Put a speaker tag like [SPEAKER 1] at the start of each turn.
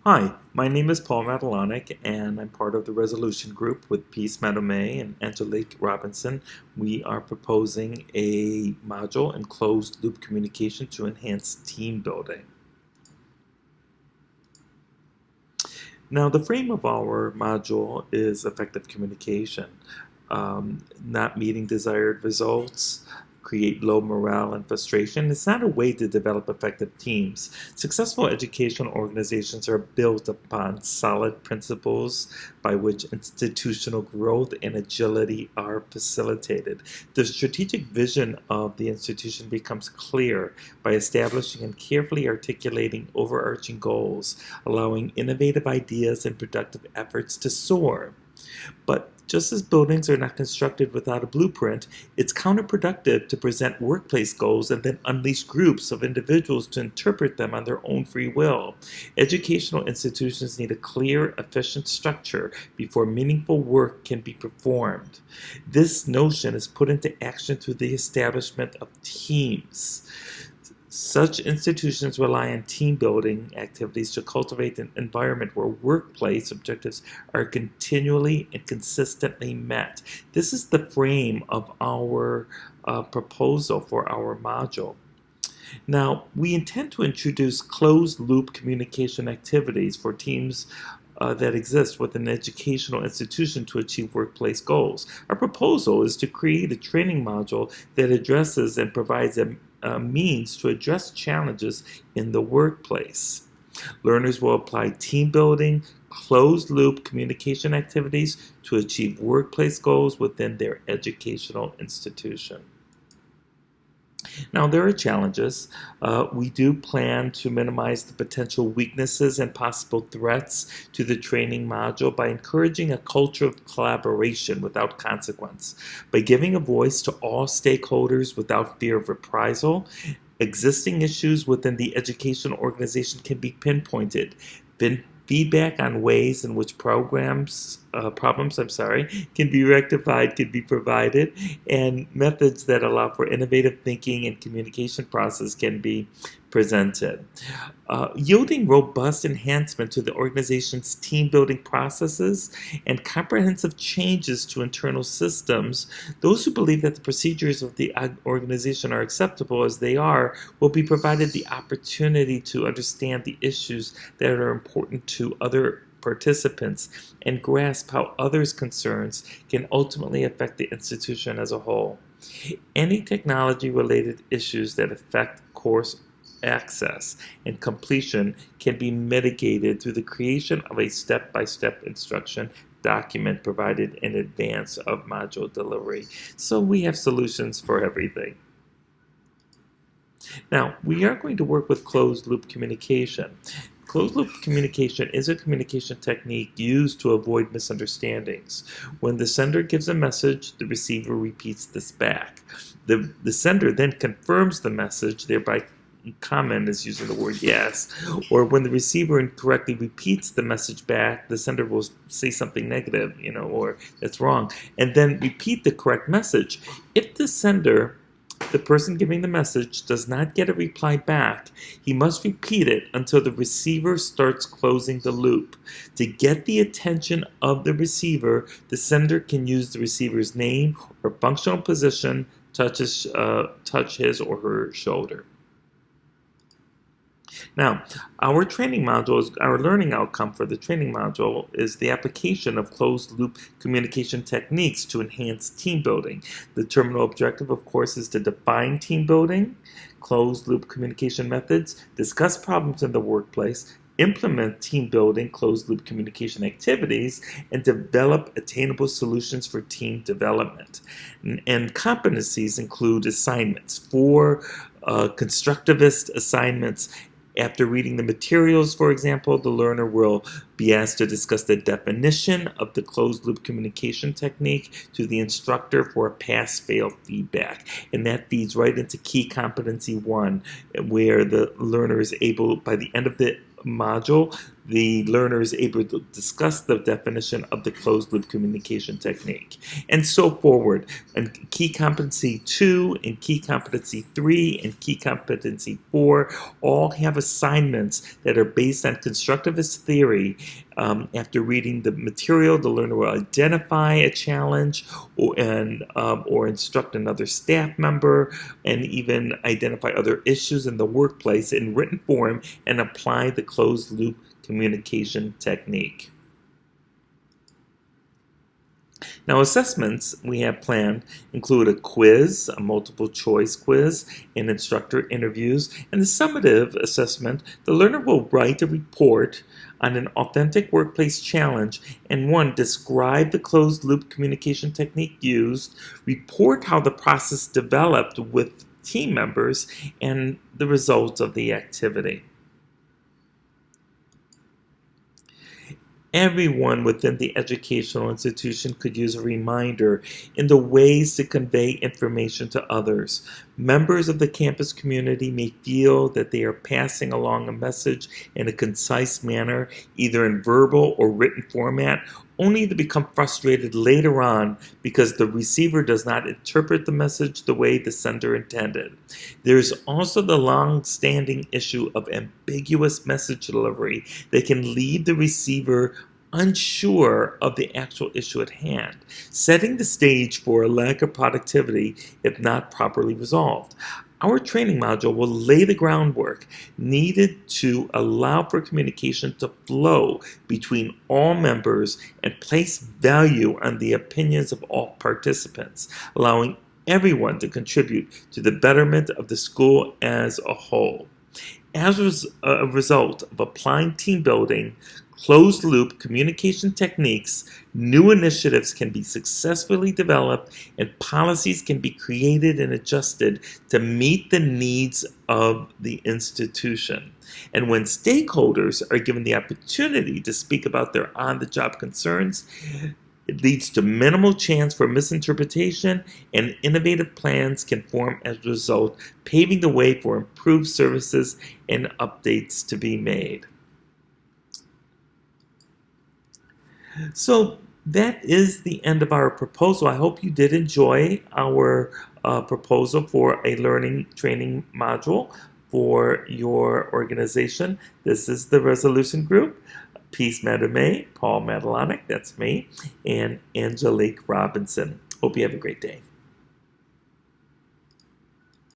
[SPEAKER 1] Hi, my name is Paul Madalonic, and I'm part of the resolution group with Peace Madome and Angelique Robinson. We are proposing a module in closed loop communication to enhance team building. Now, the frame of our module is effective communication. Not meeting desired results, create low morale and frustration. It's not a way to develop effective teams. Successful educational organizations are built upon solid principles by which institutional growth and agility are facilitated. The strategic vision of the institution becomes clear by establishing and carefully articulating overarching goals, allowing innovative ideas and productive efforts to soar. But just as buildings are not constructed without a blueprint, it's counterproductive to present workplace goals and then unleash groups of individuals to interpret them on their own free will. Educational institutions need a clear, efficient structure before meaningful work can be performed. This notion is put into action through the establishment of teams. Such institutions rely on team building activities to cultivate an environment where workplace objectives are continually and consistently met. This is the frame of our proposal for our module. Now, we intend to introduce closed-loop communication activities for teams that exist within an educational institution to achieve workplace goals. Our proposal is to create a training module that addresses and provides a means to address challenges in the workplace. Learners will apply team building, closed-loop communication activities to achieve workplace goals within their educational institution. Now, there are challenges. We do plan to minimize the potential weaknesses and possible threats to the training module by encouraging a culture of collaboration without consequence. By giving a voice to all stakeholders without fear of reprisal, existing issues within the educational organization can be pinpointed. Feedback on ways in which problems can be rectified can be provided, and methods that allow for innovative thinking and communication process can be presented. Yielding robust enhancement to the organization's team building processes and comprehensive changes to internal systems, those who believe that the procedures of the organization are acceptable as they are will be provided the opportunity to understand the issues that are important to other participants and grasp how others' concerns can ultimately affect the institution as a whole. Any technology-related issues that affect course access and completion can be mitigated through the creation of a step-by-step instruction document provided in advance of module delivery. So we have solutions for everything. Now, we are going to work with closed-loop communication. Closed-loop communication is a communication technique used to avoid misunderstandings. When the sender gives a message, the receiver repeats this back. The sender then confirms the message, thereby common is using the word yes, or when the receiver incorrectly repeats the message back, the sender will say something negative, or that's wrong, and then repeat the correct message. If the sender, the person giving the message, does not get a reply back, he must repeat it until the receiver starts closing the loop. To get the attention of the receiver, the sender can use the receiver's name or functional position, touch his or her shoulder. Now, our learning outcome for the training module is the application of closed-loop communication techniques to enhance team building. The terminal objective, of course, is to define team building, closed-loop communication methods, discuss problems in the workplace, implement team building, closed-loop communication activities, and develop attainable solutions for team development. And competencies include assignments. 4 constructivist assignments. After reading the materials, for example, the learner will be asked to discuss the definition of the closed-loop communication technique to the instructor for a pass-fail feedback. And that feeds right into key competency 1, where the learner is able, by the end of the module, the learner is able to discuss the definition of the closed loop communication technique, and so forward. And key competency 2 and key competency 3 and key competency 4 all have assignments that are based on constructivist theory. After reading the material, the learner will identify a challenge or instruct another staff member, and even identify other issues in the workplace in written form and apply the closed loop communication technique. Now, assessments we have planned include a quiz, a multiple choice quiz, and instructor interviews. And the summative assessment, the learner will write a report on an authentic workplace challenge and describe the closed loop communication technique used, report how the process developed with team members, and the results of the activity. Everyone within the educational institution could use a reminder in the ways to convey information to others. Members of the campus community may feel that they are passing along a message in a concise manner, either in verbal or written format, only to become frustrated later on because the receiver does not interpret the message the way the sender intended. There's also the long-standing issue of ambiguous message delivery that can leave the receiver unsure of the actual issue at hand, setting the stage for a lack of productivity if not properly resolved. Our training module will lay the groundwork needed to allow for communication to flow between all members and place value on the opinions of all participants, allowing everyone to contribute to the betterment of the school as a whole. As a result of applying team building, closed loop communication techniques, new initiatives can be successfully developed and policies can be created and adjusted to meet the needs of the institution. And when stakeholders are given the opportunity to speak about their on-the-job concerns, it leads to minimal chance for misinterpretation, and innovative plans can form as a result, paving the way for improved services and updates to be made. So that is the end of our proposal. I hope you did enjoy our proposal for a learning training module for your organization. This is the resolution group. Peace Madame, Paul Madalonic, that's me, and Angelique Robinson. Hope you have a great day.